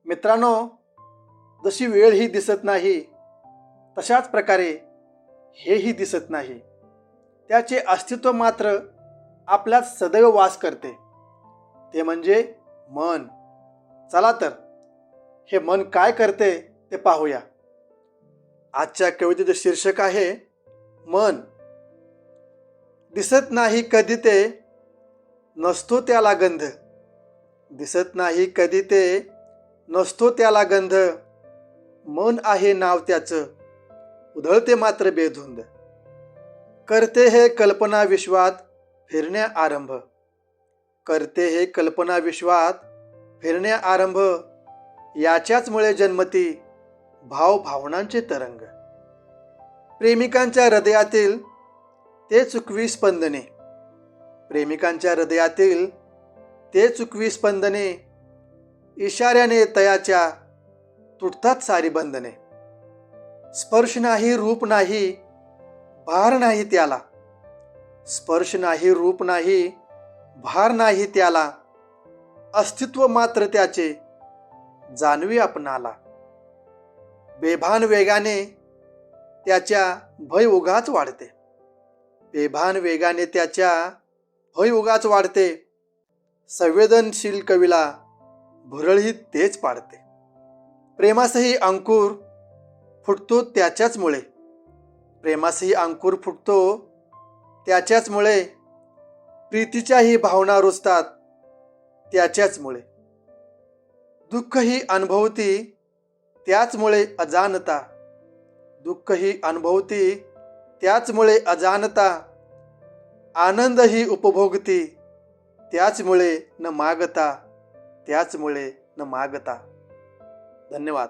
मित्रांनो, जशी वेळ ही दिसत नाही तशाच प्रकारे हेही दिसत नाही. त्याचे अस्तित्व मात्र आपल्यात सदैव वास करते, ते म्हणजे मन. चला तर हे मन काय करते ते पाहूया. आजच्या कवितेचे शीर्षक आहे मन. दिसत नाही कधी ते, नसतो त्याला गंध. दिसत नाही कधी ते, नसतो त्याला गंध. मन आहे नाव त्याचं, उधळते मात्र बेधुंद. करते हे कल्पना विश्वात फिरण्या आरंभ. करते हे कल्पना विश्वात फिरण्या आरंभ. याच्याचमुळे जन्मती भाव भावनांचे तरंग. प्रेमिकांच्या हृदयातील ते चुकवी स्पंदने. प्रेमिकांच्या हृदयातील ते चुकवी स्पंदने. इशाऱ्याने तयाच्या तुटतात सारी बंधने. स्पर्श नाही रूप नाही भार नाही त्याला. स्पर्श नाही रूप नाही भार नाही त्याला. अस्तित्व मात्र त्याचे जाणवी आपणाला. बेभान वेगाने त्याच्या भय उगाच वाढते. बेभान वेगाने त्याच्या भय उगाच वाढते. संवेदनशील कवीला भुरळी तेच पाडते. प्रेमासही अंकुर फुटतो त्याच्याचमुळे. प्रेमासही अंकुर फुटतो त्याच्याचमुळे. प्रीतीच्याही भावना रुजतात त्याच्याचमुळे. दुःख ही अनुभवती त्याचमुळे अजाणता. दुःख ही अनुभवती त्याचमुळे अजाणता. आनंद ही उपभोगती त्याचमुळे न मागता. त्याचमुळे न मागता. धन्यवाद.